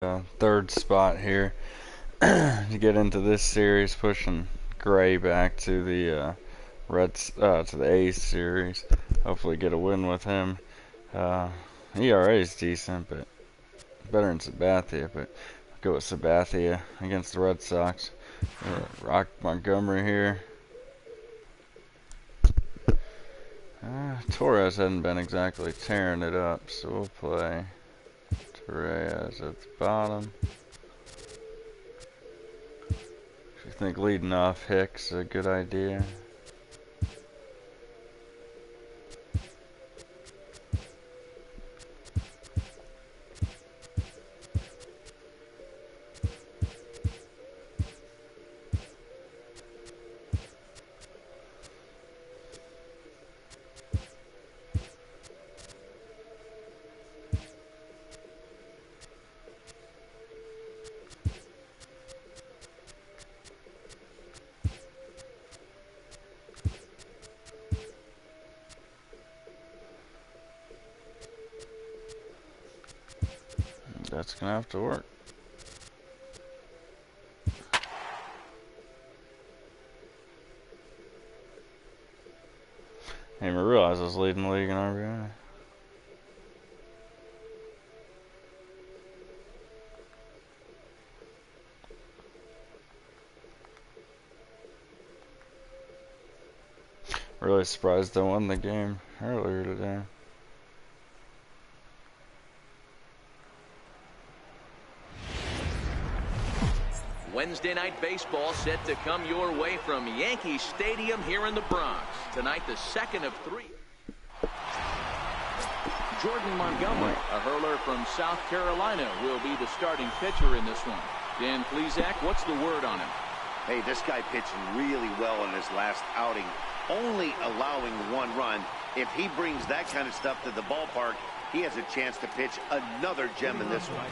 third spot here to get into this series, pushing Gray back to the to the A's series. Hopefully, get a win with him. ERA is decent, but better than Sabathia. But I'll go with Sabathia against the Red Sox. Rock Montgomery here. Torres hasn't been exactly tearing it up, so we'll play Torres at the bottom. If you think leading off Hicks is a good idea. That's gonna have to work. I didn't even realize I was leading the league in RBI. Really surprised I won the game earlier today. Wednesday night baseball set to come your way from Yankee Stadium here in the Bronx. Tonight, the second of three. Jordan Montgomery, a hurler from South Carolina, will be the starting pitcher in this one. Dan Plesac, what's the word on him? Hey, this guy pitched really well in his last outing, only allowing 1 run. If he brings that kind of stuff to the ballpark, he has a chance to pitch another gem in this one.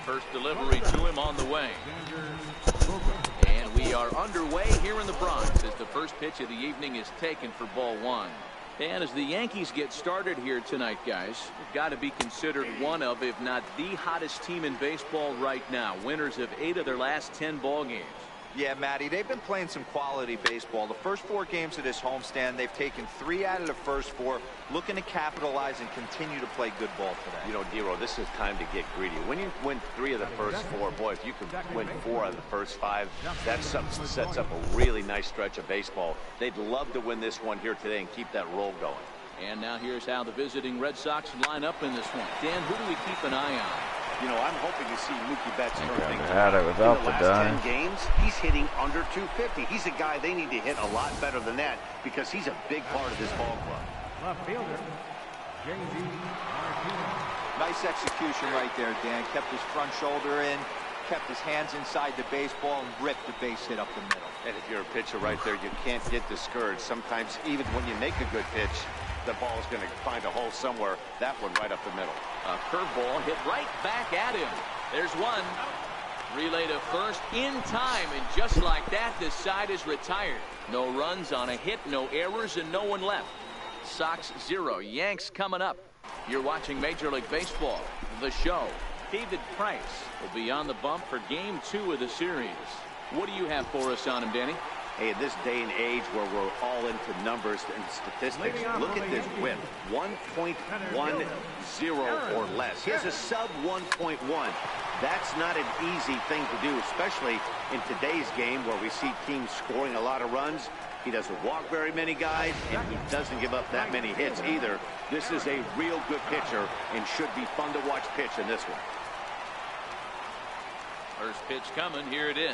First delivery to him on the way. And we are underway here in the Bronx as the first pitch of the evening is taken for ball 1. And as the Yankees get started here tonight, guys, they've got to be considered one of, if not the hottest team in baseball right now. Winners of 8 of their last 10 ball games. Yeah, Matty, they've been playing some quality baseball. The first 4 games of this homestand, they've taken 3 out of the first 4, looking to capitalize and continue to play good ball today. You know, Dero, this is time to get greedy. When you win 3 of the first 4, boy, if you can win 4 out of the first 5, that sets up a really nice stretch of baseball. They'd love to win this one here today and keep that roll going. And now here's how the visiting Red Sox line up in this one. Dan, who do we keep an eye on? You know, I'm hoping to see Mookie Betts turn things had it without in the last 10 games. He's hitting under 250. He's a guy they need to hit a lot better than that because he's a big part of this ball club. Left fielder, J.D. Martinez. Nice execution right there, Dan. Kept his front shoulder in, kept his hands inside the baseball, and ripped the base hit up the middle. And if you're a pitcher right there, you can't get discouraged. Sometimes, even when you make a good pitch, the ball is going to find a hole somewhere. That one right up the middle. A curveball hit right back at him. There's one. Relay to first in time, and just like that, this side is retired. No runs on a hit, no errors, and no one left. Sox 0, Yanks coming up. You're watching Major League Baseball, The Show. David Price will be on the bump for Game 2 of the series. What do you have for us on him, Danny? Hey, in this day and age where we're all into numbers and statistics, look at this whip. 1.10 or less. He has a sub 1.1. That's not an easy thing to do, especially in today's game where we see teams scoring a lot of runs. He doesn't walk very many guys, and he doesn't give up that many hits either. This is a real good pitcher and should be fun to watch pitch in this one. First pitch coming. Here it is.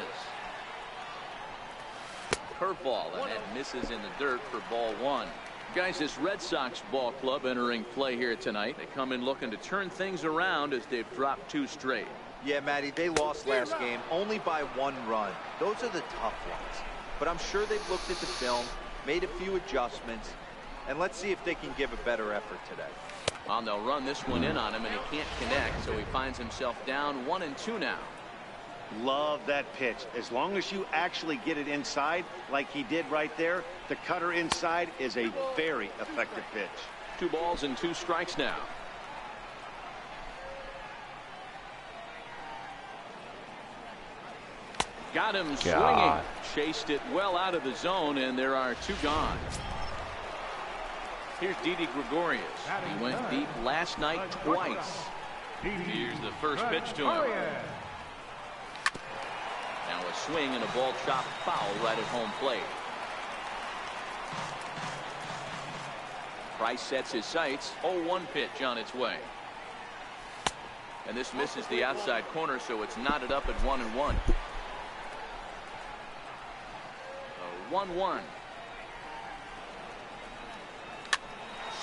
Curveball, and it misses in the dirt for ball 1. Guys, this Red Sox ball club entering play here tonight. They come in looking to turn things around as they've dropped 2 straight. Yeah, Matty, they lost last game only by 1 run. Those are the tough ones. But I'm sure they've looked at the film, made a few adjustments, and let's see if they can give a better effort today. Well, they'll run this one in on him, and he can't connect, so he finds himself down 1-2 now. Love that pitch. As long as you actually get it inside like he did right there, the cutter inside is a very effective pitch. 2 balls and 2 strikes now. Got him swinging. Chased it well out of the zone, and there are 2 gone. Here's Didi Gregorius. He went deep last night twice. Here's the first pitch to him. Now a swing and a ball chopped foul right at home plate. Price sets his sights. 0-1 pitch on its way. And this misses the outside corner, so it's knotted up at 1-1. 1-1.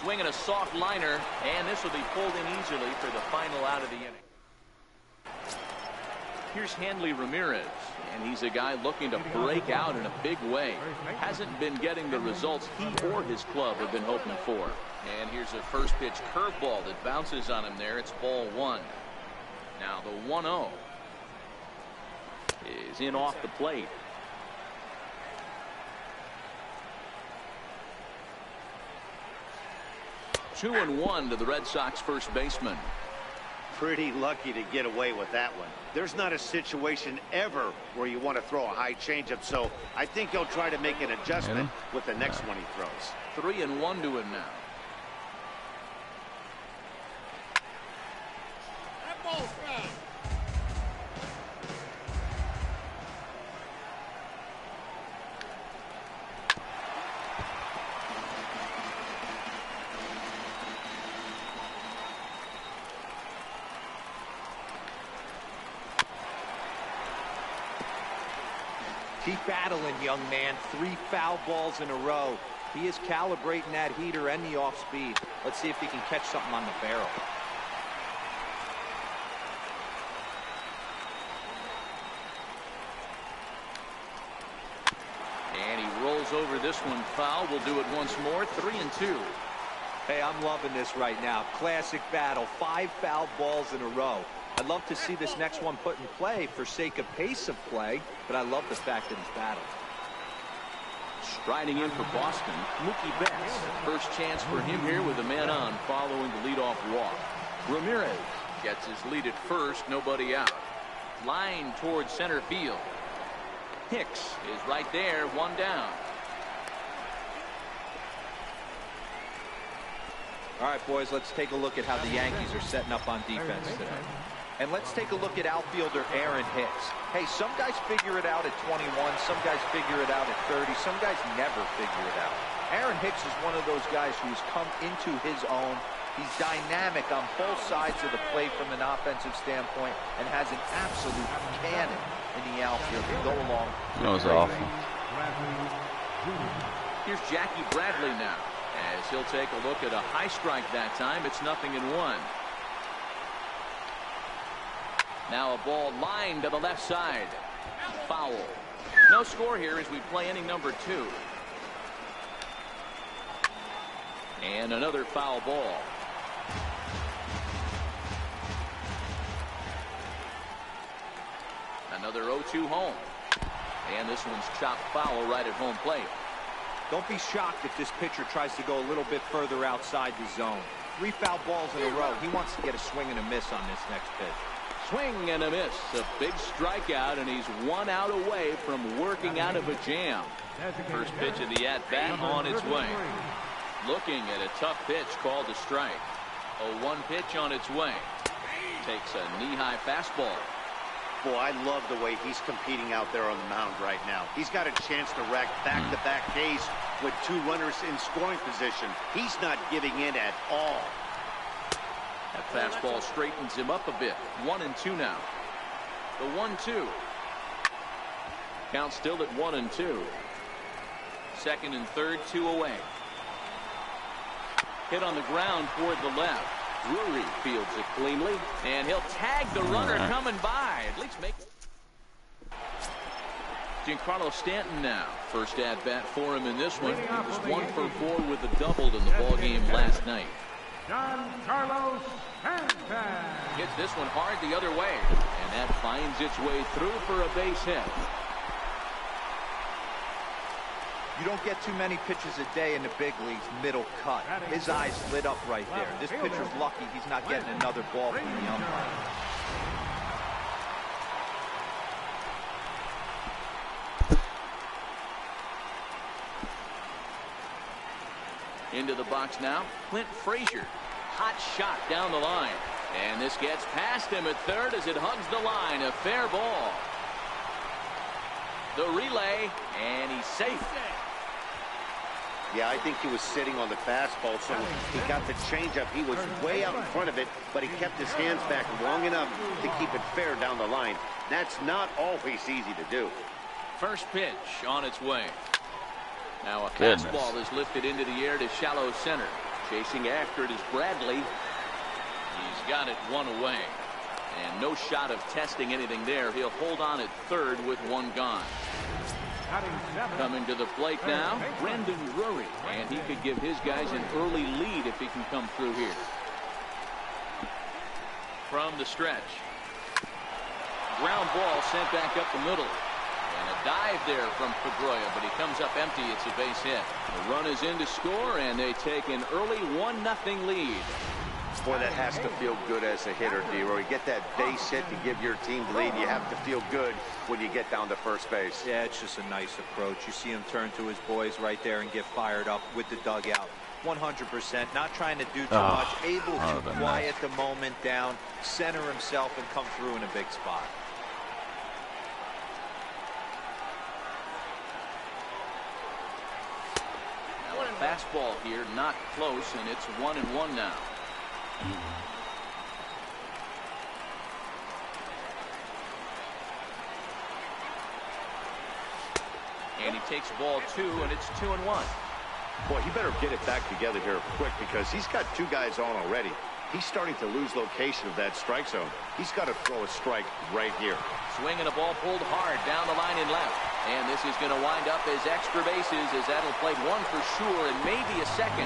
Swing and a soft liner, and this will be pulled in easily for the final out of the inning. Here's Hanley Ramirez, and he's a guy looking to break out in a big way. Hasn't been getting the results he or his club have been hoping for. And here's a first pitch curveball that bounces on him there. It's ball 1. Now the 1-0 is in off the plate. 2-1 to the Red Sox first baseman. Pretty lucky to get away with that one. There's not a situation ever where you want to throw a high changeup, so I think he'll try to make an adjustment with the next one he throws. 3-1 to him now. That ball's foul. Keep battling, young man. 3 foul balls in a row. He is calibrating that heater and the off speed. Let's see if he can catch something on the barrel. And he rolls over this one foul. We'll do it once more. 3-2. Hey, I'm loving this right now. Classic battle. 5 foul balls in a row. I'd love to see this next one put in play for sake of pace of play, but I love the fact that he's battled. Striding in for Boston, Mookie Betts. First chance for him here with a man on following the leadoff walk. Ramirez gets his lead at first, nobody out. Line towards center field. Hicks is right there, 1 down. All right, boys, let's take a look at how the Yankees are setting up on defense today. And let's take a look at outfielder Aaron Hicks. Hey, some guys figure it out at 21, some guys figure it out at 30, some guys never figure it out. Aaron Hicks is one of those guys who's come into his own. He's dynamic on both sides of the plate from an offensive standpoint and has an absolute cannon in the outfield to go along. That was awful. Here's Jackie Bradley now, as he'll take a look at a high strike that time. It's 0-1. Now a ball lined to the left side. Foul. No score here as we play inning number 2. And another foul ball. Another 0-2 home. And this one's chopped foul right at home plate. Don't be shocked if this pitcher tries to go a little bit further outside the zone. 3 foul balls in a row. He wants to get a swing and a miss on this next pitch. Swing and a miss. A big strikeout, and he's 1 out away from working out of a jam. First pitch of the at-bat on its way. Looking at a tough pitch called a strike. A 1 pitch on its way. Takes a knee-high fastball. Boy, I love the way he's competing out there on the mound right now. He's got a chance to rack back-to-back Ks with 2 runners in scoring position. He's not giving in at all. That fastball straightens him up a bit. 1-2 now. The 1-2. Count still at 1-2. Second and third, 2 away. Hit on the ground toward the left. Drury fields it cleanly, and he'll tag the runner coming by. At least make Giancarlo Stanton now. First at bat for him in this one. He was 1 for 4 with a double in the ball game last night. Giancarlo Stanton Hits this one hard the other way, and that finds its way through for a base hit. You don't get too many pitches a day in the big leagues middle cut. His eyes lit up right there. This pitcher's lucky he's not getting another ball from the umpire. Into the box now, Clint Frazier. Hot shot down the line. And this gets past him at third as it hugs the line. A fair ball. The relay, and he's safe. Yeah, I think he was sitting on the fastball, so he got the changeup. He was way out in front of it, but he kept his hands back long enough to keep it fair down the line. That's not always easy to do. First pitch on its way. Now a Goodness. fastball is lifted into the air to shallow center. Chasing after it is Bradley. He's got it one away. And no shot of testing anything there. He'll hold on at third with one gone. Coming to the plate now, Brendan Drury. And he could give his guys an early lead if he can come through here. From the stretch. Ground ball sent back up the middle. And a dive there from Pedroia, but he comes up empty. It's a base hit. The run is in to score, and they take an early 1-0 lead. Boy, that has to feel good as a hitter, D-Roy. You get that base hit to give your team the lead. You have to feel good when you get down to first base. Yeah, it's just a nice approach. You see him turn to his boys right there and get fired up with the dugout. 100%, not trying to do too much, able to quiet the moment down, center himself, and come through in a big spot. Now a fastball here, not close, and it's 1-1 now. And he takes ball 2, and it's 2-1. Boy, he better get it back together here quick because he's got 2 guys on already. He's starting to lose location of that strike zone. He's got to throw a strike right here. Swinging a ball pulled hard down the line and left. And this is going to wind up as extra bases as that'll play 1 for sure and maybe a second.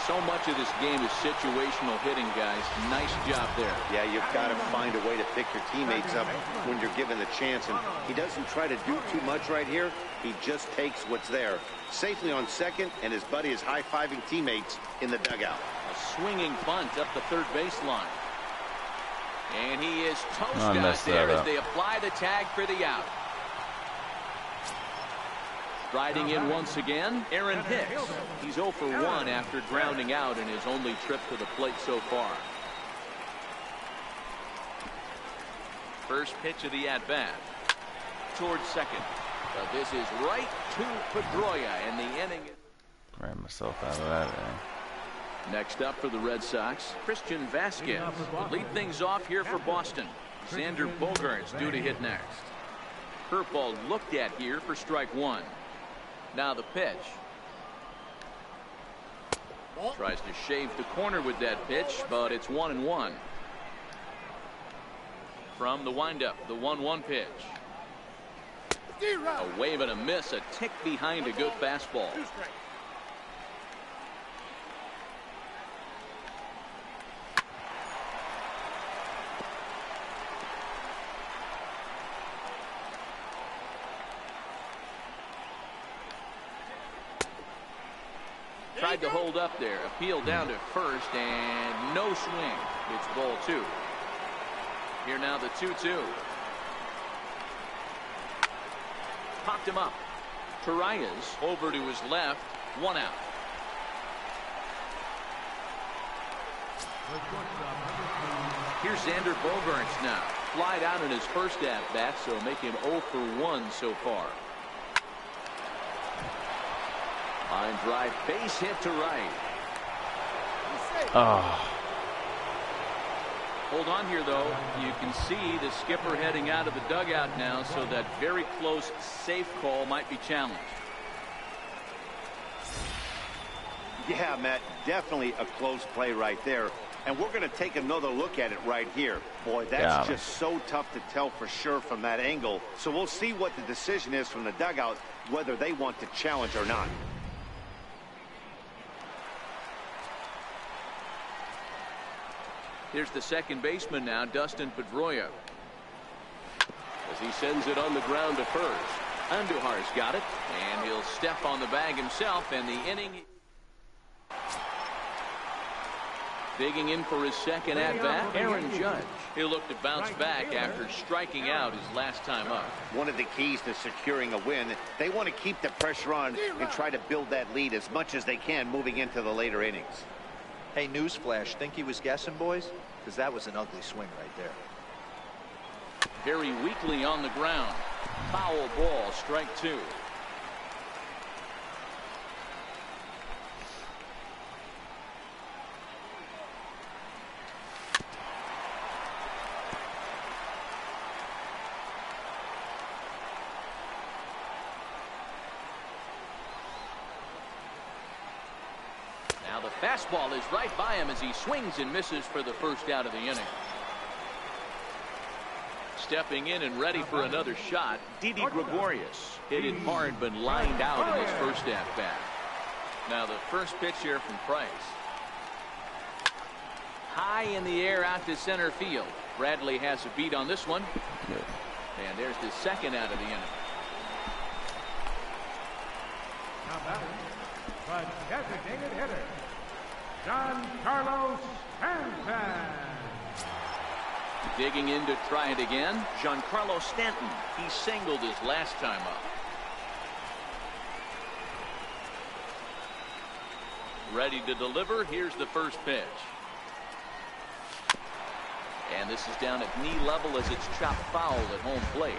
So much of this game is situational hitting, guys. Nice job there. Yeah, you've got to find a way to pick your teammates up when you're given the chance. And he doesn't try to do too much right here. He just takes what's there. Safely on second, and his buddy is high-fiving teammates in the dugout. A swinging bunt up the third baseline. And he is toast out there as they apply the tag for the out. Riding in once again, Aaron Hicks. He's 0 for 1 after grounding out in his only trip to the plate so far. First pitch of the at-bat. Towards second. But this is right to Pedroia, and the inning. Ran myself out of that. Eh? Next up for the Red Sox, Christian Vasquez. Lead things off here for Boston. Xander Bogaerts due to hit next. Curveball looked at here for strike 1. Now the pitch. Tries to shave the corner with that pitch, but it's 1-1. From the windup, the 1-1 pitch. A wave and a miss, a tick behind a good fastball. Tried to hold up there, appeal down to first, and no swing. It's ball 2. Here now the 2-2. Popped him up. Torreyes over to his left, 1 out. Here's Xander Bogaerts now. Flied out in his first at-bat, so make him 0 for 1 so far. Line drive, base hit to right. Hold on here, though. You can see the skipper heading out of the dugout now, so that very close safe call might be challenged. Yeah, Matt, definitely a close play right there. And we're going to take another look at it right here. Boy, that's just so tough to tell for sure from that angle. So we'll see what the decision is from the dugout, whether they want to challenge or not. Here's the second baseman now, Dustin Pedroia. As he sends it on the ground to first. Andujar's got it, and he'll step on the bag himself, and the inning. Digging in for his second at-bat, Aaron Judge. He'll look to bounce back after striking out his last time up. One of the keys to securing a win, they want to keep the pressure on and try to build that lead as much as they can moving into the later innings. Hey, newsflash, think he was guessing, boys? Because that was an ugly swing right there. Very weakly on the ground. Foul ball, strike two. Now the fastball is right by him as he swings and misses for the first out of the inning. Stepping in and ready for another shot, Didi Gregorius. Hit it hard but lined out in his first at-bat. Now the first pitch here from Price. High in the air out to center field. Bradley has a beat on this one. And there's the second out of the inning. Now batting, the designated hitter, Giancarlo Stanton. Digging in to try it again, Giancarlo Stanton. He singled his last time up. Ready to deliver. Here's the first pitch. And this is down at knee level as it's chopped foul at home plate.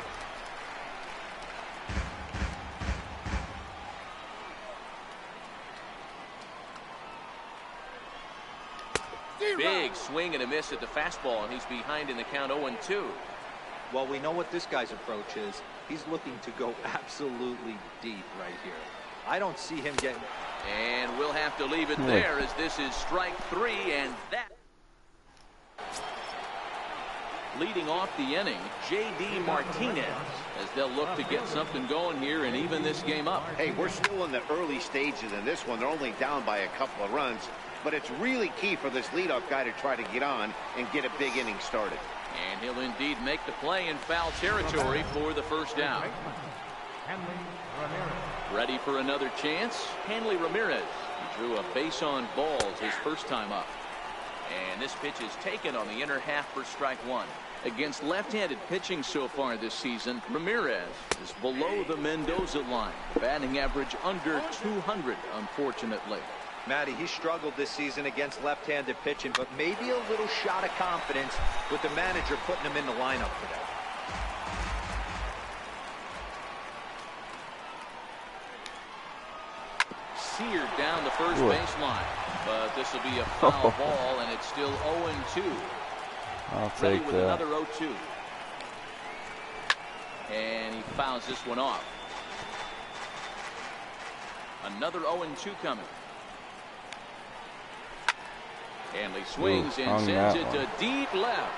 Big swing and a miss at the fastball, and he's behind in the count 0-2. Well, we know what this guy's approach is. He's looking to go absolutely deep right here. I don't see him getting... And we'll have to leave it there as this is strike three, and that... Leading off the inning, J.D. Martinez, as they'll look to get something going here and even this game up. Hey, we're still in the early stages in this one. They're only down by a couple of runs. But it's really key for this leadoff guy to try to get on and get a big inning started. And he'll indeed make the play in foul territory for the first down. Ready for another chance? Hanley Ramirez. He drew a base on balls his first time up. And this pitch is taken on the inner half for strike one. Against left-handed pitching so far this season, Ramirez is below the Mendoza line. Batting average under 200, unfortunately. Matty, he struggled this season against left-handed pitching, but maybe a little shot of confidence with the manager putting him in the lineup today. Seared down the first baseline, but this will be a foul ball, and it's still 0-2. I'll Ready take with that. another 0-2. And he fouls this one off. Another 0-2 coming. Hanley swings and sends it to deep left.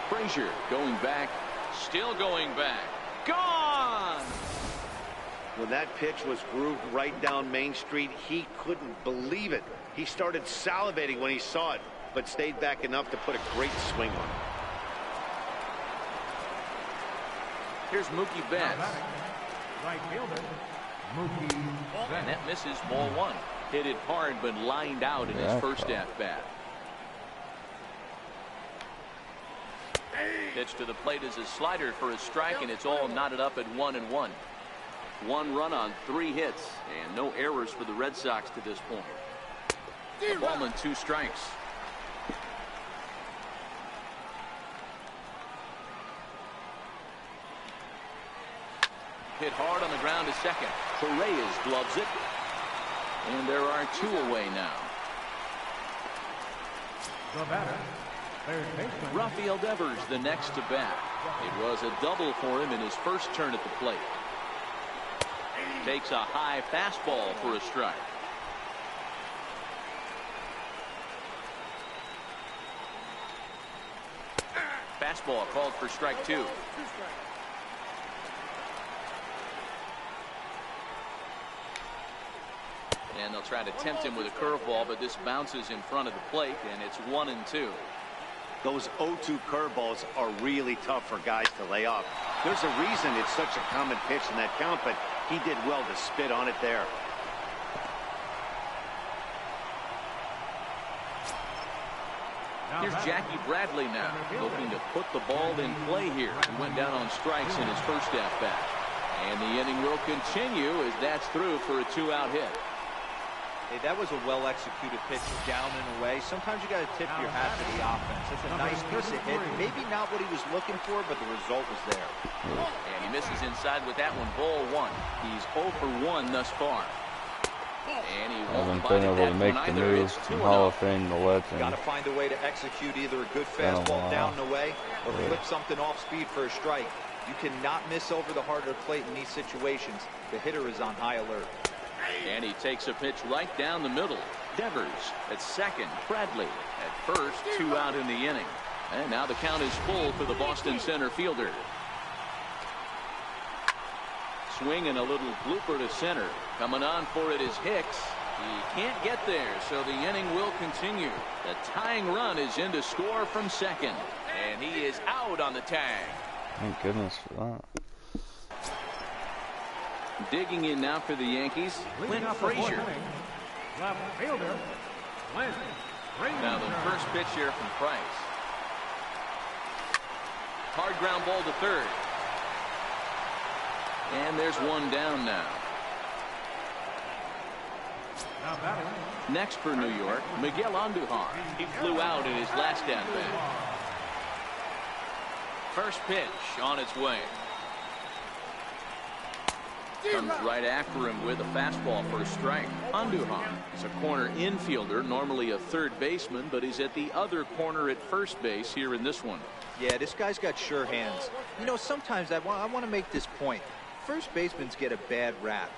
Frazier going back, still going back. Gone! When that pitch was grooved right down Main Street, he couldn't believe it. He started salivating when he saw it, but stayed back enough to put a great swing on it. Here's Mookie Betts. Right fielder, Mookie And Betts. that misses ball one. Hit it hard but lined out in his first at-bat. Pitch to the plate is a slider for a strike, and it's all knotted up at 1-1. One run on 3 hits, and no errors for the Red Sox to this point. A ball and 2 strikes. Hit hard on the ground to second. Torres gloves it. And there are 2 away now. The batter, third baseman, Rafael Devers the next to bat. It was a double for him in his first turn at the plate. Takes a high fastball for a strike. Fastball called for strike 2. And they'll try to tempt him with a curveball, but this bounces in front of the plate, and it's 1-2. Those 0-2 curveballs are really tough for guys to lay off. There's a reason it's such a common pitch in that count, but he did well to spit on it there. Here's Jackie Bradley now, looking to put the ball in play here. He went down on strikes in his first at-bat. And the inning will continue as that's through for a 2-out hit. Hey, that was a well-executed pitch down and away. Sometimes you got to tip your hat to the offense. It's a nice piece of hit. Maybe not what he was looking for, but the result was there. And he misses inside with that one. Ball 1. He's 0 for 1 thus far. And he won't Haven't been able to make the move from Hall of Fame to legend. Got to find a way to execute either a good fastball down and away or flip something off speed for a strike. You cannot miss over the heart of the plate in these situations. The hitter is on high alert. And he takes a pitch right down the middle. Devers at second. Bradley at first. 2 out in the inning. And now the count is full for the Boston center fielder. Swing and a little blooper to center. Coming on for it is Hicks. He can't get there, so the inning will continue. The tying run is in to score from second. And he is out on the tag. Thank goodness for that. Digging in now for the Yankees, Clint Frazier. Left fielder, Clint Frazier. Now the first pitch here from Price. Hard ground ball to third. And there's one down now. Next for New York, Miguel Andujar. He flew out in his last at-bat. First pitch on its way. Comes right after him with a fastball for a strike. Andujar is a corner infielder, normally a third baseman, but he's at the other corner at first base here in this one. Yeah, this guy's got sure hands. You know, sometimes I want to make this point. First basemen get a bad rap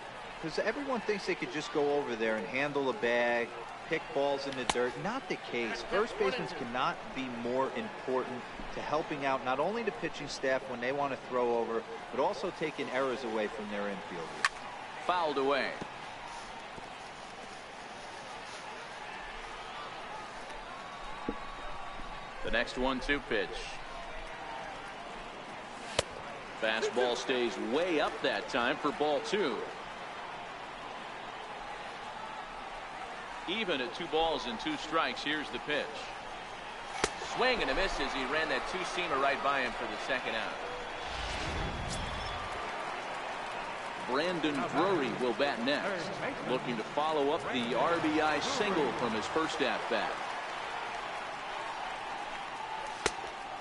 because everyone thinks they could just go over there and handle a bag, pick balls in the dirt. Not the case. First basemen cannot be more important to helping out not only the pitching staff when they want to throw over, but also taking errors away from their infielders. Fouled away. The next 1-2 pitch. Fastball stays way up that time for ball 2. Even at 2 balls and 2 strikes. Here's the pitch. Swing and a miss as he ran that 2-seamer right by him for the second out. Brandon Drury will bat next, looking to follow up the RBI single from his first at-bat.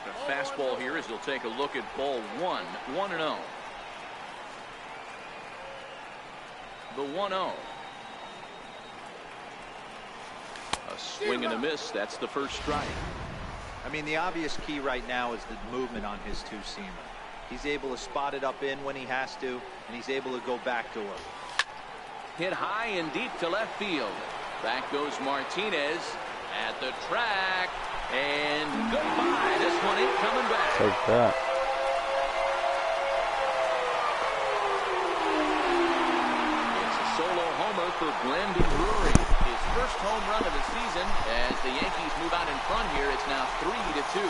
The fastball here as he'll take a look at ball 1, 1-0. The 1-0. A swing and a miss. That's the first strike. I mean, the obvious key right now is the movement on his 2-seamer. He's able to spot it up in when he has to, and he's able to go back to it. Hit high and deep to left field. Back goes Martinez at the track, and goodbye. This one ain't coming back. Take that. It's a solo homer for Brandon Drury. His first home run of the season. As the Yankees move out in front here, it's now 3-2.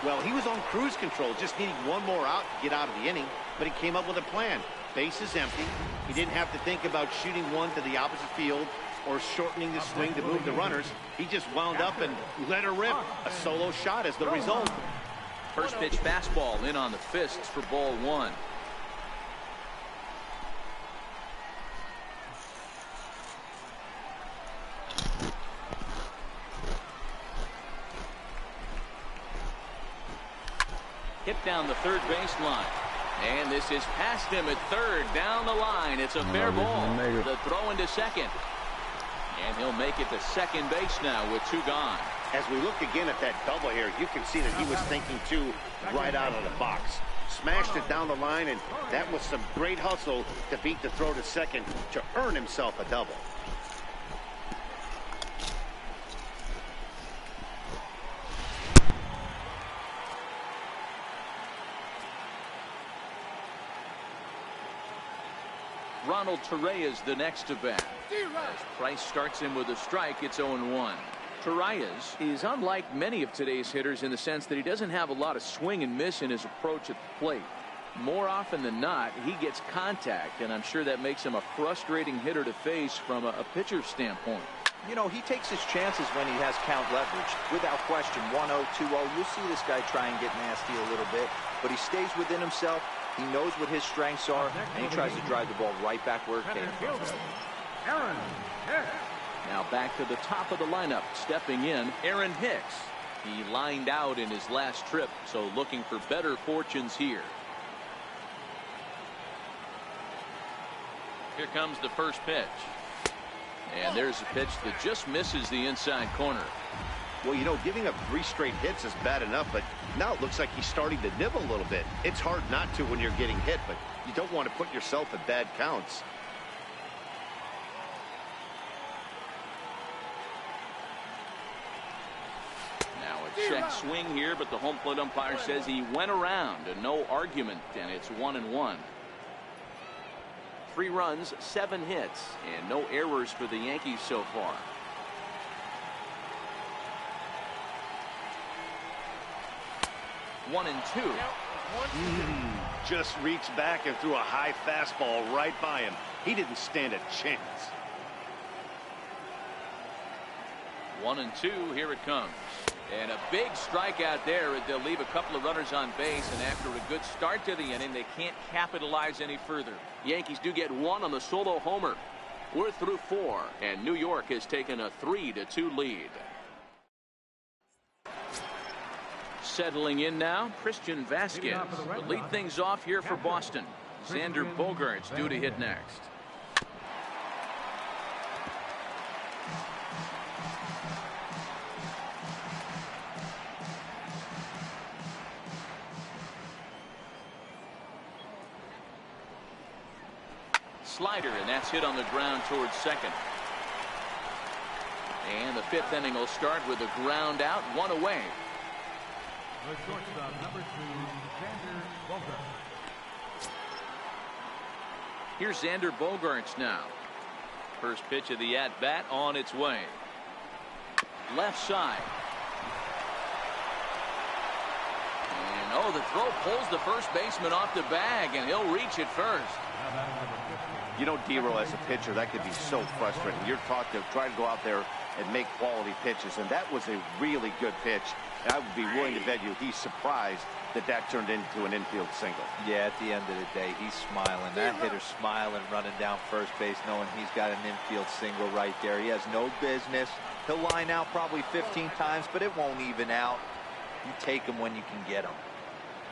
Well, he was on cruise control, just needing one more out to get out of the inning, but he came up with a plan. Bases empty. He didn't have to think about shooting one to the opposite field or shortening the swing to move the runners. He just wound up and let her rip. A solo shot is the result. First pitch fastball in on the fists for ball 1. Hit down the third baseline. And this is past him at third. Down the line. It's a fair ball. The throw into second. And he'll make it to second base now with 2 gone. As we look again at that double here, you can see that he was thinking too right out of the box. Smashed it down the line, and that was some great hustle to beat the throw to second to earn himself a double. Ronald Torreyes the next to bat. As Price starts him with a strike, it's 0-1. Torreyes is unlike many of today's hitters in the sense that he doesn't have a lot of swing and miss in his approach at the plate. More often than not, he gets contact, and I'm sure that makes him a frustrating hitter to face from a pitcher's standpoint. You know, he takes his chances when he has count leverage. Without question, 1-0, 2-0, you'll see this guy try and get nasty a little bit, but he stays within himself. He knows what his strengths are, and he tries to drive the ball right back where it came from. Aaron Hicks. Now back to the top of the lineup. Stepping in, Aaron Hicks. He lined out in his last trip, so looking for better fortunes here. Here comes the first pitch. And there's a pitch that just misses the inside corner. Well, you know, giving up 3 straight hits is bad enough, but now it looks like he's starting to nibble a little bit. It's hard not to when you're getting hit, but you don't want to put yourself at bad counts. Now a check swing here, but the home plate umpire says he went around, and no argument, and it's 1-1. 3 runs, 7 hits, and no errors for the Yankees so far. One and two. Just reached back and threw a high fastball right by him. He didn't stand a chance. 1-2. Here it comes. And a big strikeout there. They'll leave a couple of runners on base, and after a good start to the inning, they can't capitalize any further. Yankees do get 1 on the solo homer. We're through 4, and New York has taken a 3-2 lead. Settling in now, Christian Vasquez will lead things off here for Boston. Xander Bogaerts due to hit next. Slider, and that's hit on the ground towards second. And the 5th inning will start with a ground out, 1 away. The shortstop, number 2, Xander Bogaerts. Here's Xander Bogaerts now. First pitch of the at-bat on its way. Left side. And oh, the throw pulls the first baseman off the bag, and he'll reach it first. You know, D-Row, as a pitcher, that could be so frustrating. You're taught to try to go out there and make quality pitches, and that was a really good pitch. And I would be willing to bet you he's surprised that that turned into an infield single. Yeah, at the end of the day, he's smiling. That hitter's smiling, running down first base, knowing he's got an infield single right there. He has no business. He'll line out probably 15 times, but it won't even out. You take him when you can get him.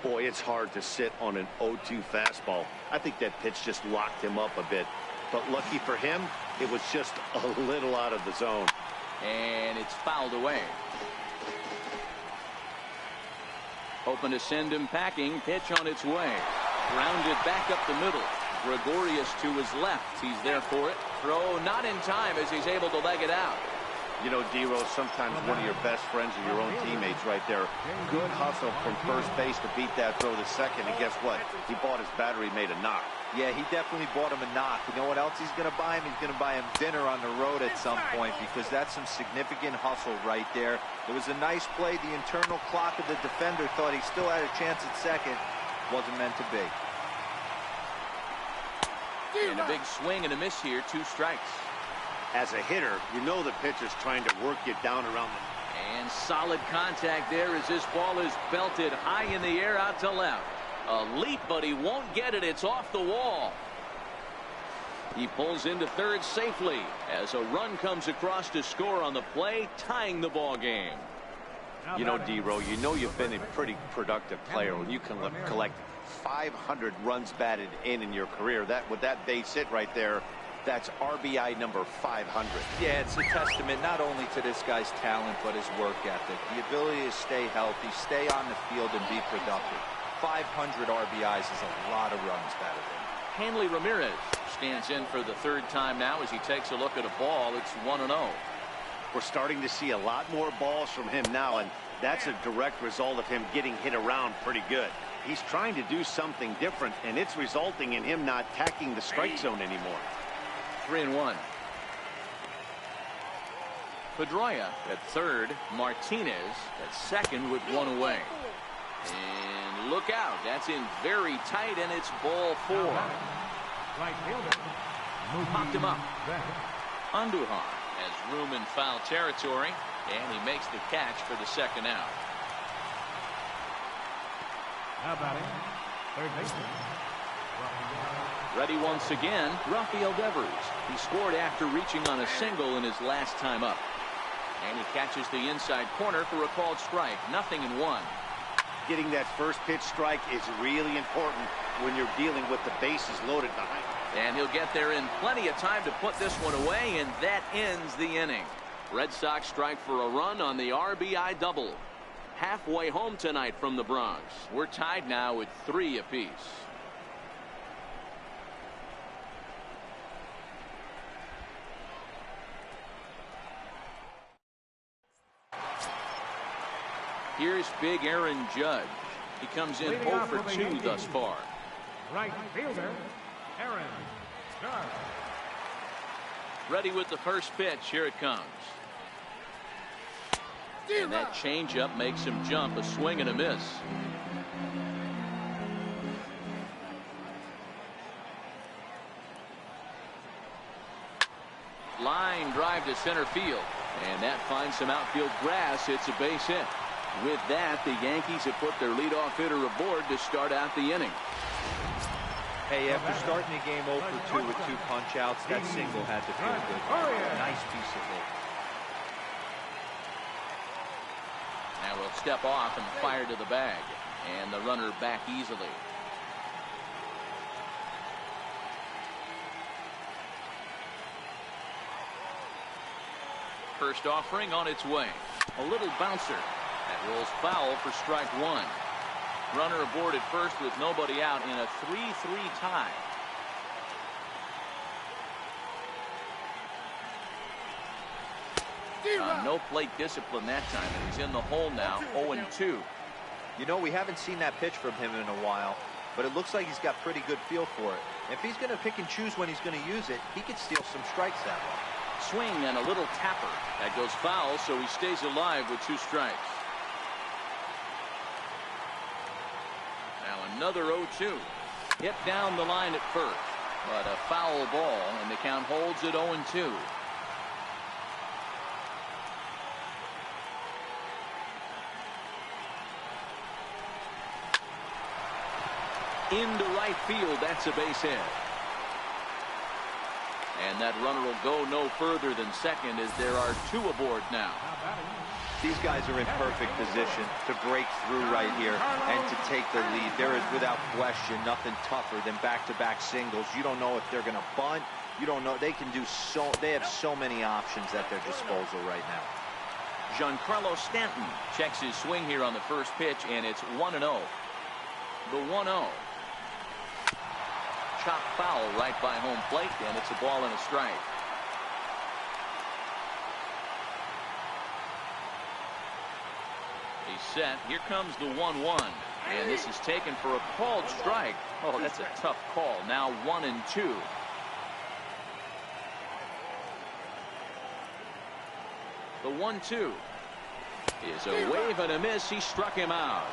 Boy, it's hard to sit on an 0-2 fastball. I think that pitch just locked him up a bit. But lucky for him, it was just a little out of the zone. And it's fouled away. Hoping to send him packing. Pitch on its way. Grounded back up the middle. Gregorius to his left. He's there for it. Throw not in time as he's able to leg it out. You know, D-Rose, sometimes one of your best friends are your own teammates right there. Good hustle from first base to beat that throw to second. And guess what? He bought his battery, made a knock. Yeah, he definitely bought him a knock. You know what else he's going to buy him? He's going to buy him dinner on the road at some point, because that's some significant hustle right there. It was a nice play. The internal clock of the defender thought he still had a chance at second. Wasn't meant to be. And a big swing and a miss here. 2 strikes. As a hitter, you know the pitcher's trying to work you down around the... And solid contact there as this ball is belted high in the air out to left. A leap, but he won't get it. It's off the wall. He pulls into third safely as a run comes across to score on the play, tying the ball game. You know, D-Row, you know you've been a pretty productive player when you can collect 500 runs batted in your career. That with that base hit right there, that's RBI number 500. Yeah, it's a testament not only to this guy's talent, but his work ethic. The ability to stay healthy, stay on the field, and be productive. 500 RBIs is a lot of runs batted in. Hanley Ramirez stands in for the 3rd time now as he takes a look at a ball. It's 1-0. We're starting to see a lot more balls from him now, and that's a direct result of him getting hit around pretty good. He's trying to do something different, and it's resulting in him not attacking the strike zone anymore. 3-1. Pedroia at third. Martinez at second with 1 away. And look out. That's in very tight, and it's ball 4. Right fielder. Popped him up. Back. Andujar has room in foul territory, and he makes the catch for the second out. Now batting, third baseman. Ready once again, Rafael Devers. He scored after reaching on a single in his last time up. And he catches the inside corner for a called strike. 0-1. Getting that first pitch strike is really important when you're dealing with the bases loaded behind. And he'll get there in plenty of time to put this one away, and that ends the inning. Red Sox strike for a run on the RBI double. Halfway home tonight from the Bronx. We're tied now at 3 apiece. Here's big Aaron Judge. He comes in 0 for 2 thus far. Right fielder, Aaron Judge. Ready with the first pitch. Here it comes. And that changeup makes him jump. A swing and a miss. Line drive to center field. And that finds some outfield grass. It's a base hit. With that, the Yankees have put their leadoff hitter aboard to start out the inning. Hey, after starting the game 0 for 2 with 2 punch-outs, that single had to feel good. Nice piece of hit. Now we'll step off and fire to the bag. And the runner back easily. First offering on its way. A little bouncer. That rolls foul for strike 1. Runner aboard at first with nobody out in a 3-3 tie. No plate discipline that time, and he's in the hole now. 0-2. You know, we haven't seen that pitch from him in a while, but it looks like he's got pretty good feel for it. If he's going to pick and choose when he's going to use it, he could steal some strikes that way. Swing and a little tapper. That goes foul, so he stays alive with 2 strikes. Now another 0-2. Hit down the line at first, but a foul ball, and the count holds at 0-2. Into right field. That's a base hit. And that runner will go no further than second as there are 2 aboard now. These guys are in perfect position to break through right here and to take the lead. There is without question nothing tougher than back-to-back singles. You don't know if they're going to bunt. You don't know. They can do so. They have so many options at their disposal right now. Giancarlo Stanton checks his swing here on the first pitch, and it's 1-0. The 1-0. Chop foul right by home plate, and it's a ball and a strike. He's set. Here comes the 1-1, and this is taken for a called strike. Oh, that's a tough call. Now 1-2. The 1-2 is a wave and a miss. He struck him out.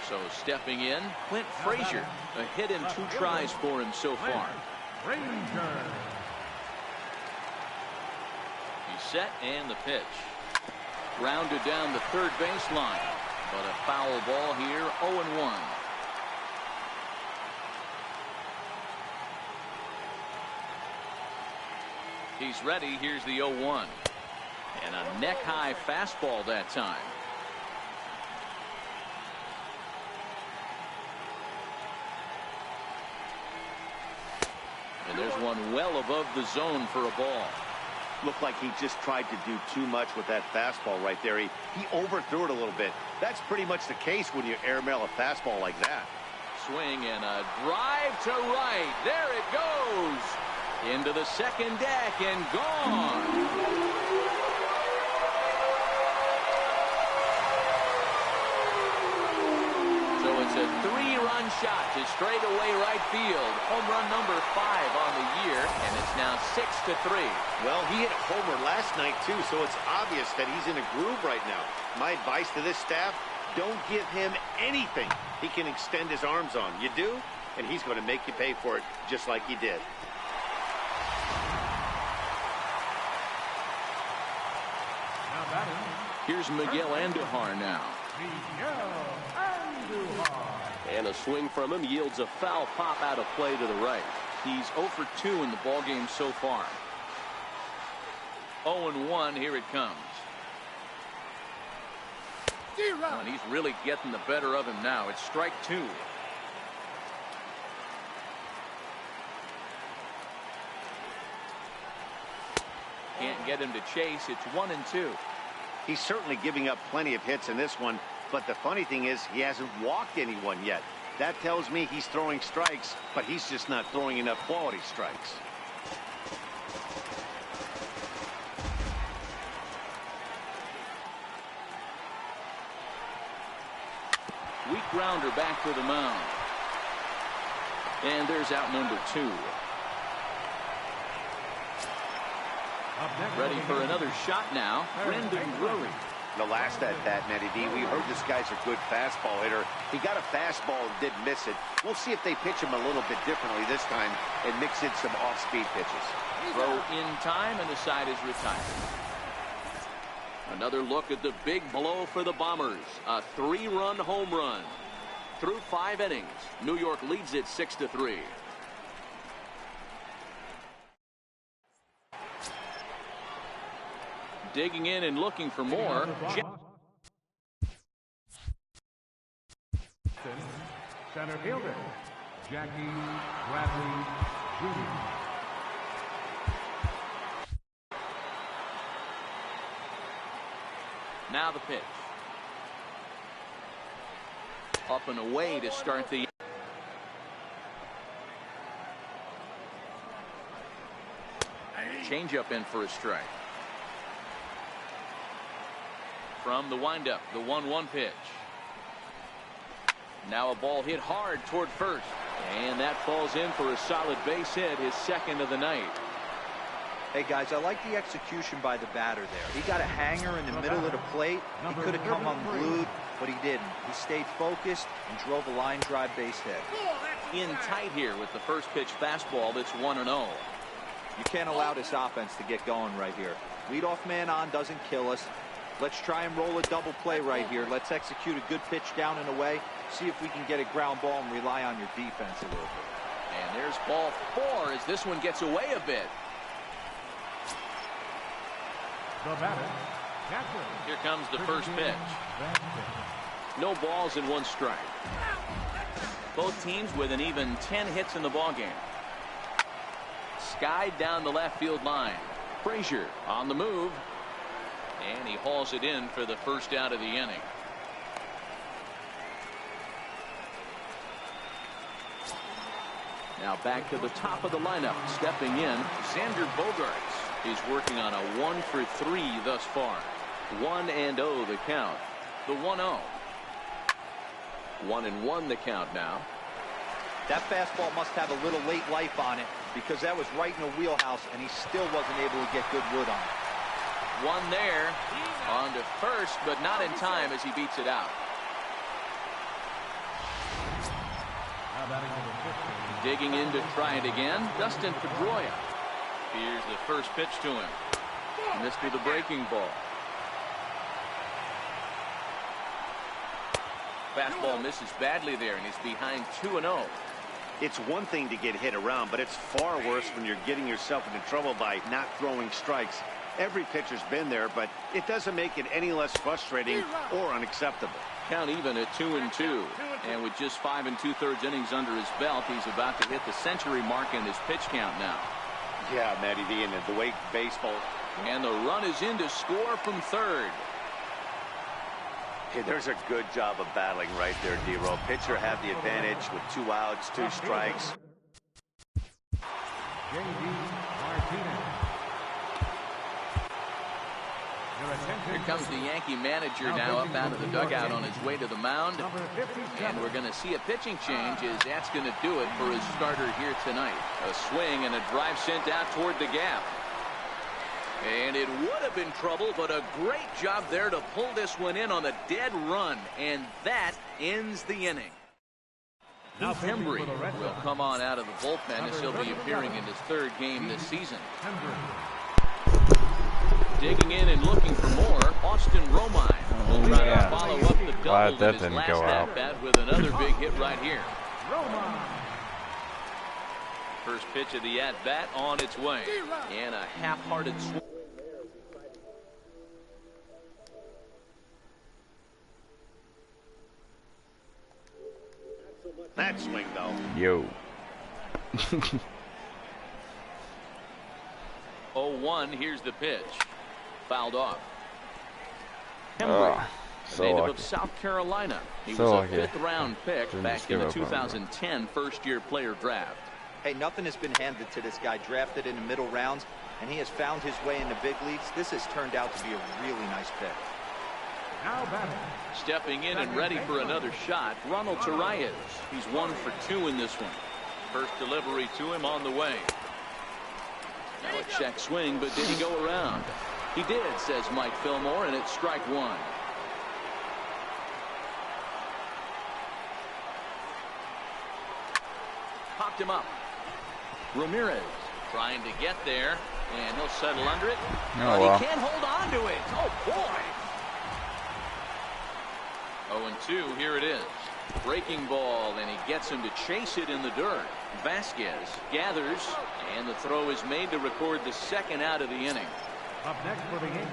So stepping in, Clint Frazier. A hit in 2 tries for him so far. He's set, and the pitch. Grounded down the third baseline, but a foul ball here. 0-1. He's ready. Here's the 0-1. And a neck-high fastball that time. And there's one well above the zone for a ball. Looked like he just tried to do too much with that fastball right there. He overthrew it a little bit. That's pretty much the case when you airmail a fastball like that. Swing and a drive to right. There it goes. Into the second deck and gone. So it's a 3-run shot to straightaway right field. Home run number 5 on the year, and it's now 6-3. Well, he hit a homer last night, too, so it's obvious that he's in a groove right now. My advice to this staff, don't give him anything he can extend his arms on. You do, and he's going to make you pay for it just like he did. Now batting, Here's Miguel Andujar now. Miguel Andujar. And a swing from him yields a foul pop out of play to the right. He's 0 for 2 in the ballgame so far. 0-1, here it comes. And he's really getting the better of him now. It's strike 2. Can't get him to chase. It's 1-2. He's certainly giving up plenty of hits in this one, but the funny thing is he hasn't walked anyone yet. That tells me he's throwing strikes, but he's just not throwing enough quality strikes. Weak grounder back to the mound. And there's out number 2. Up next, Ready for another shot now. Brendan Drury. The last at-bat, Matty D, we heard this guy's a good fastball hitter. He got a fastball and didn't miss it. We'll see if they pitch him a little bit differently this time and mix in some off-speed pitches. Throw in time, and the side is retired. Another look at the big blow for the Bombers. A 3-run home run. Through 5 innings, New York leads it 6-3. Digging in and looking for more. Center fielder, Jackie Bradley Jr. Now the pitch. Up and away to start the. Changeup in for a strike. From the windup, the 1-1 pitch. Now a ball hit hard toward first. And that falls in for a solid base hit, his second of the night. Hey, guys, I like the execution by the batter there. He got a hanger in the middle of the plate. He could have come unglued, but he didn't. He stayed focused and drove a line drive base hit. In tight here with the first pitch fastball that's 1-0. You can't allow this offense to get going right here. Leadoff man on doesn't kill us. Let's try and roll a double play right here. Let's execute a good pitch down and away. See if we can get a ground ball and rely on your defense a little bit. And there's ball 4 as this one gets away a bit. The batter, catcher. Here comes the first pitch. No balls and 1 strike. Both teams with an even 10 hits in the ballgame. Skied down the left field line. Frazier on the move. And he hauls it in for the first out of the inning. Now back to the top of the lineup. Stepping in, Xander Bogaerts. He's working on a 1 for 3 thus far. 1-0 the count. The 1-0. 1-1 the count now. That fastball must have a little late life on it because that was right in the wheelhouse and he still wasn't able to get good wood on it. One there on to first, but not in time as he beats it out. Now batting number 15. Digging in to try it again, Dustin Pedroia. Here's the first pitch to him. Missed with a breaking ball. Fastball misses badly there, and he's behind 2-0. It's one thing to get hit around, but it's far worse when you're getting yourself into trouble by not throwing strikes. Every pitcher's been there, but it doesn't make it any less frustrating or unacceptable. Count even at 2-2. And with just 5 2/3 innings under his belt, he's about to hit the century mark in his pitch count now. Yeah, Matty V, and the way baseball. And the run is in to score from third. Hey, there's a good job of battling right there, D-Roll. Pitcher had the advantage with 2 outs, 2 strikes. J.D. Martinez. Your Here comes the Yankee manager now up out of the dugout on his way to the mound. And we're going to see a pitching change as that's going to do it for his starter here tonight. A swing and a drive sent out toward the gap. And it would have been trouble, but a great job there to pull this one in on a dead run. And that ends the inning. Now Hembry will come on out of the bullpen as he'll be appearing in his third game this season. Digging in and looking for more, Austin Romine will try to follow up the double in his last at-bat with another big hit right here. First pitch of the at-bat on its way. And a half-hearted swing. That swing, though. Yo. 0-1, here's the pitch. Fouled off. Hembry, native of South Carolina. He was a fifth-round pick back in the 2010 first-year player draft. Hey, nothing has been handed to this guy. Drafted in the middle rounds, and he has found his way in the big leagues. This has turned out to be a really nice pick. Now batting. Stepping in and ready for another shot, Ronald Torreyes. He's 1 for 2 in this one. First delivery to him on the way. Now a check swing, but did he go around? He did, says Mike Fillmore, and it's strike one. Popped him up. Ramirez trying to get there, and he'll settle under it. But he can't hold on to it. Oh, boy. 0-2, here it is. Breaking ball, and he gets him to chase it in the dirt. Vasquez gathers, and the throw is made to record the second out of the inning. Up next for the Yankees.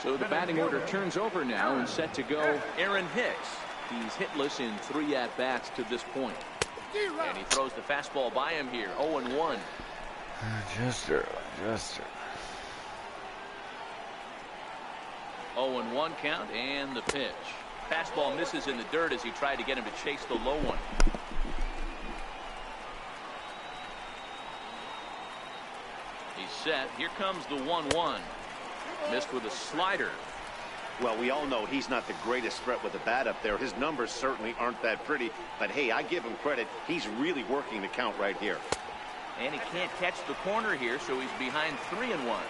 So the batting order turns over now and set to go Aaron Hicks. He's hitless in 3 at-bats to this point. And he throws the fastball by him here, 0-1. Just early. 0-1 count, and the pitch. Fastball misses in the dirt as he tried to get him to chase the low one. He's set. Here comes the 1-1. Missed with a slider. Well, we all know he's not the greatest threat with the bat up there. His numbers certainly aren't that pretty. But, hey, I give him credit. He's really working the count right here. And he can't catch the corner here, so he's behind 3-1.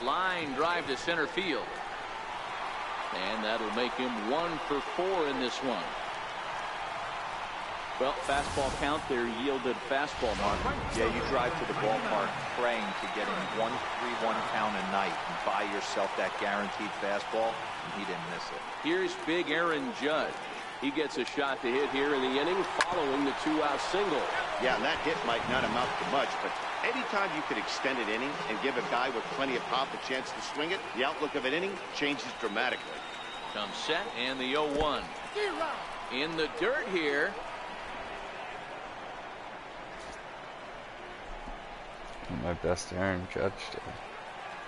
Line drive to center field. And that'll make him 1 for 4 in this one. Well, fastball count there yielded fastball mark. Yeah, you drive to the ballpark praying to getting 1-3-1 count a night and buy yourself that guaranteed fastball, and he didn't miss it. Here's big Aaron Judge. He gets a shot to hit here in the inning following the 2-out single. Yeah, and that hit might not amount to much, but anytime you could extend an inning and give a guy with plenty of pop a chance to swing it, the outlook of an inning changes dramatically. Comes set, and the 0-1. In the dirt here. My best Aaron Judge day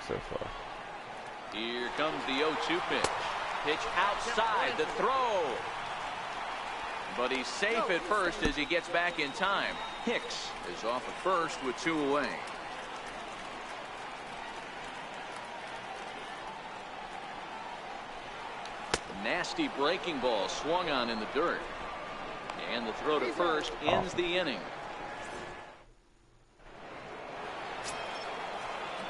so far. Here comes the 0-2 pitch. Pitch outside, the throw. But he's safe at first as he gets back in time. Hicks is off at first with 2 away. Nasty breaking ball swung on in the dirt. And the throw to first ends the inning.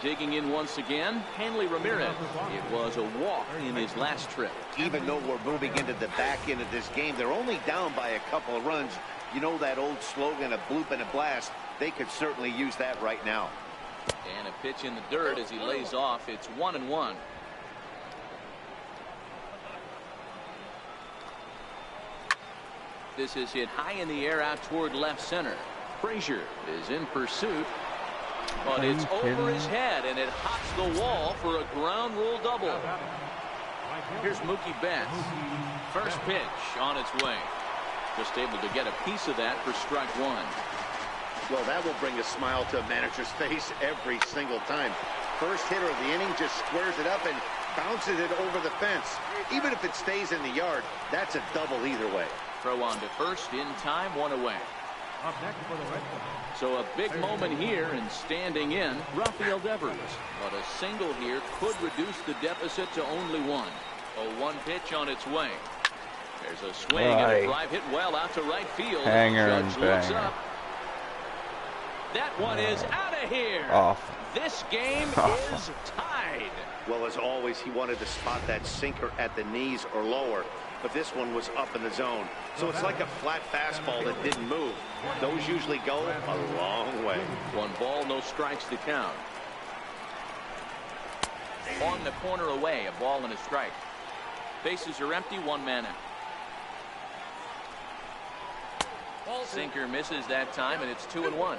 Digging in once again, Hanley Ramirez. It was a walk in his last trip. Even though we're moving into the back end of this game, they're only down by a couple of runs. You know that old slogan, a bloop and a blast. They could certainly use that right now. And a pitch in the dirt as he lays off. It's 1-1. This is hit high in the air out toward left center. Frazier is in pursuit. But it's over his head, and it hops the wall for a ground rule double. Here's Mookie Betts. First pitch on its way. Just able to get a piece of that for strike 1. Well, that will bring a smile to a manager's face every single time. First hitter of the inning just squares it up and bounces it over the fence. Even if it stays in the yard, that's a double either way. Throw on to first in time, 1 away. Up next for the Red Sox. So a big moment here, and standing in, Rafael Devers. But a single here could reduce the deficit to only one. A 1 pitch on its way. There's a swing and a drive hit well out to right field. Hanger Judge and looks banger. up. That one is out of here. Off. This game is tied. Well, as always, he wanted to spot that sinker at the knees or lower, but this one was up in the zone. So it's like a flat fastball that didn't move. Those usually go a long way. 1 ball, no strikes to count. On the corner away, a ball and a strike. Bases are empty, 1 man out. Sinker misses that time, and it's 2-1.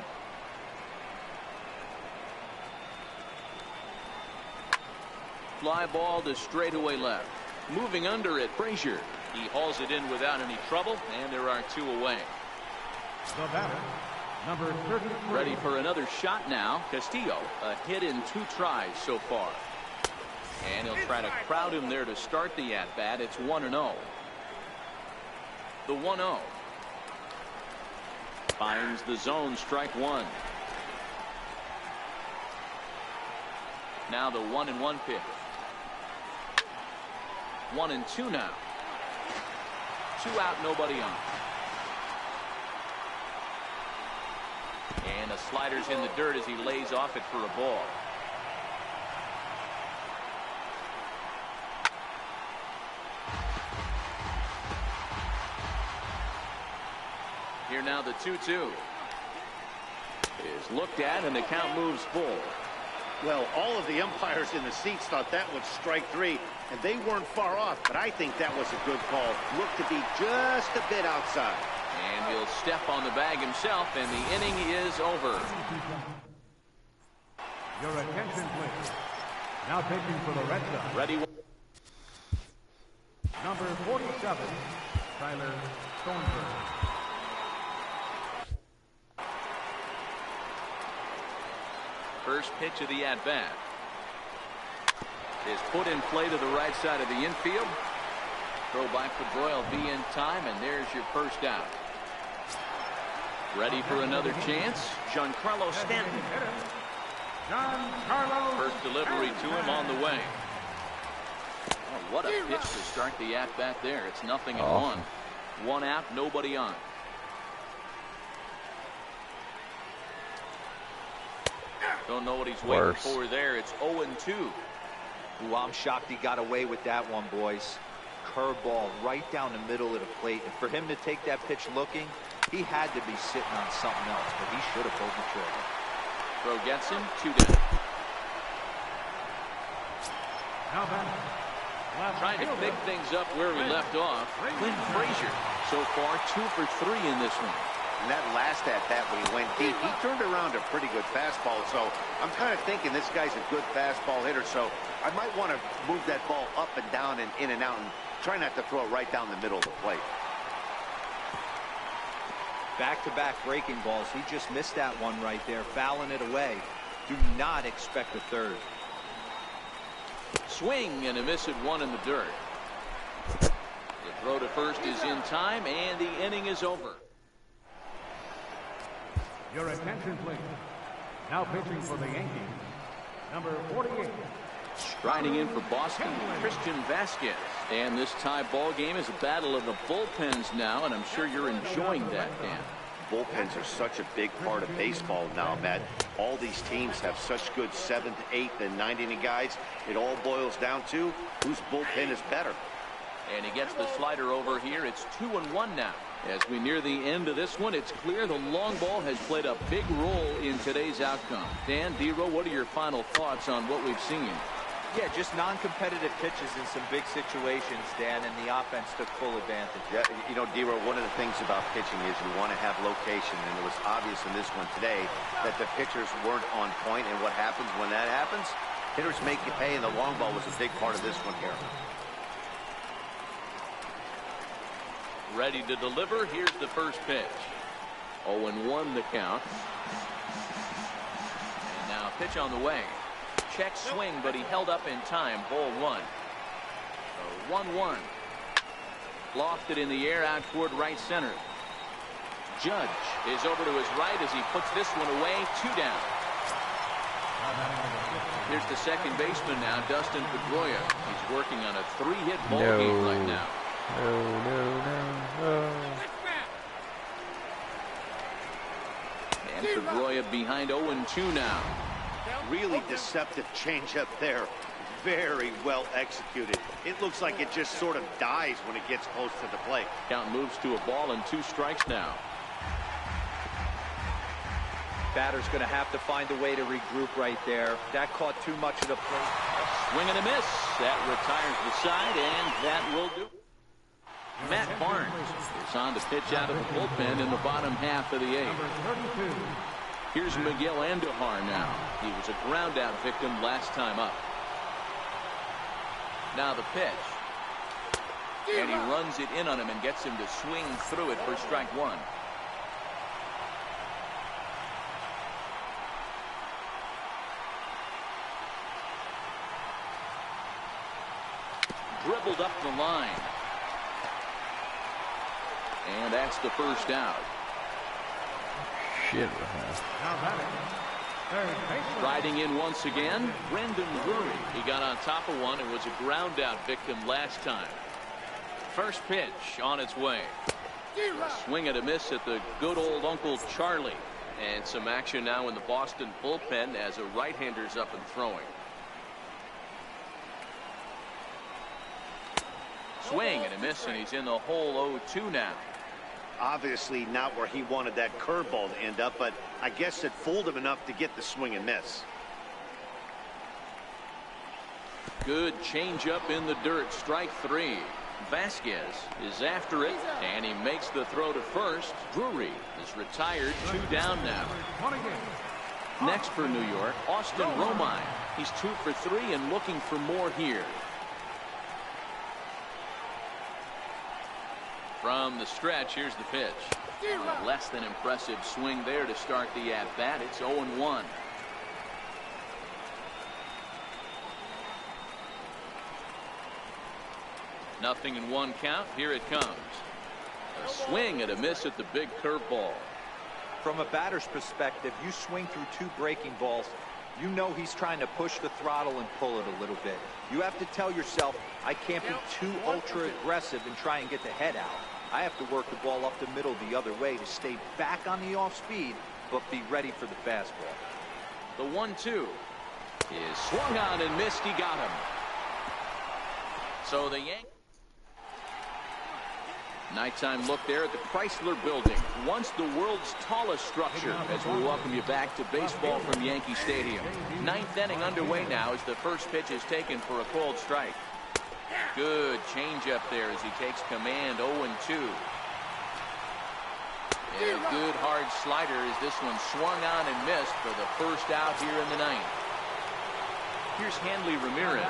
Fly ball to straightaway left. Moving under it, Frazier. He hauls it in without any trouble, and there are 2 away. The batter, number 33. Ready for another shot now. Castillo, a hit in 2 tries so far. And he'll try to crowd him there to start the at-bat. It's 1-0. The 1-0. Finds the zone, strike 1. Now the 1-1 pitch. 1-2 now. 2 out, nobody on. And the slider's in the dirt as he lays off it for a ball. Here now the 2-2 is looked at, and the count moves full. Well, all of the umpires in the seats thought that was strike 3, and they weren't far off, but I think that was a good call. Looked to be just a bit outside. And he'll step on the bag himself, and the inning is over. Your attention, please. Now pitching for the Red Sox. Ready. Number 47, Tyler Thornburg. First pitch of the at-bat is put in play to the right side of the infield. Throw by Pedroia will be in time, and there's your first out. Ready for another chance, Giancarlo Stanton. First delivery to him on the way. Oh, what a pitch to start the at-bat there. It's 0-1. 1 out, nobody on. Don't know what he's waiting for there. It's 0-2. Ooh, I'm shocked he got away with that one, boys. Curveball right down the middle of the plate. And for him to take that pitch looking, he had to be sitting on something else, but he should have pulled the trigger. Throw gets him, 2 down. Now batter. Trying to pick things up where we left off. Clint Frazier, so far 2 for 3 in this one. And that last at-bat when he went deep, he turned around a pretty good fastball. So I'm kind of thinking this guy's a good fastball hitter. So I might want to move that ball up and down and in and out and try not to throw it right down the middle of the plate. Back-to-back breaking balls. He just missed that one right there, fouling it away. Do not expect a third. Swing and a miss at 1 in the dirt. The throw to first is in time, and the inning is over. Your attention, please. Now pitching for the Yankees, number 48. Striding in for Boston, Christian Vasquez. And this tie ball game is a battle of the bullpens now, and I'm sure you're enjoying that, Dan. Bullpens are such a big part of baseball now, Matt. All these teams have such good 7th, 8th, and 9th inning guys. It all boils down to whose bullpen is better. And he gets the slider over here. It's 2-1 now. As we near the end of this one, it's clear the long ball has played a big role in today's outcome. Dan, Dero, what are your final thoughts on what we've seen? Yeah, just non-competitive pitches in some big situations, Dan, and the offense took full advantage. Yeah, you know, Dero, one of the things about pitching is you want to have location, and it was obvious in this one today that the pitchers weren't on point, and what happens when that happens? Hitters make you pay, and the long ball was a big part of this one here. Ready to deliver. Here's the first pitch. 0-1 the count. And now pitch on the way. Check swing, but he held up in time. Ball 1. So 1-1. Lofted in the air out toward right center. Judge is over to his right as he puts this one away. 2 down. Here's the second baseman now, Dustin Pedroia. He's working on a 3-hit ball game right now. No. And Pedroia behind 0-2 now. Really deceptive changeup there. Very well executed. It looks like it just sort of dies when it gets close to the plate. Count moves to a ball and 2 strikes now. Batter's going to have to find a way to regroup right there. That caught too much of the plate. Swing and a miss. That retires the side, and that will do. Matt Barnes is on to pitch out of the bullpen in the bottom half of the 8th. Here's Miguel Andujar now. He was a ground out victim last time up. Now the pitch. And he runs it in on him and gets him to swing through it for strike 1. Dribbled up the line. And that's the first out. Shit. Riding in once again, Brandon Drury. He got on top of one and was a ground out victim last time. First pitch on its way. A swing and a miss at the good old Uncle Charlie. And some action now in the Boston bullpen as a right-hander's up and throwing. Swing and a miss, and he's in the hole. 0-2 now. Obviously not where he wanted that curveball to end up, but I guess it fooled him enough to get the swing and miss. Good changeup in the dirt. Strike 3. Vasquez is after it, and he makes the throw to first. Drury is retired. 2 down now. Next for New York, Austin Romine. He's 2 for 3 and looking for more here. From the stretch, here's the pitch. A less than impressive swing there to start the at-bat. It's 0-1. Nothing in 1 count. Here it comes. A swing and a miss at the big curveball. From a batter's perspective, you swing through 2 breaking balls. You know he's trying to push the throttle and pull it a little bit. You have to tell yourself, I can't be too ultra aggressive and try and get the head out. I have to work the ball up the middle the other way to stay back on the off speed, but be ready for the fastball. The 1-2 is swung on and missed. He got him. So the Yankees. Nighttime look there at the Chrysler Building, once the world's tallest structure, as we welcome you back to baseball from Yankee Stadium. 9th inning underway now as the first pitch is taken for a called strike. Good changeup there as he takes command. 0-2. And a good hard slider as this one swung on and missed for the first out here in the 9th. Here's Hanley Ramirez.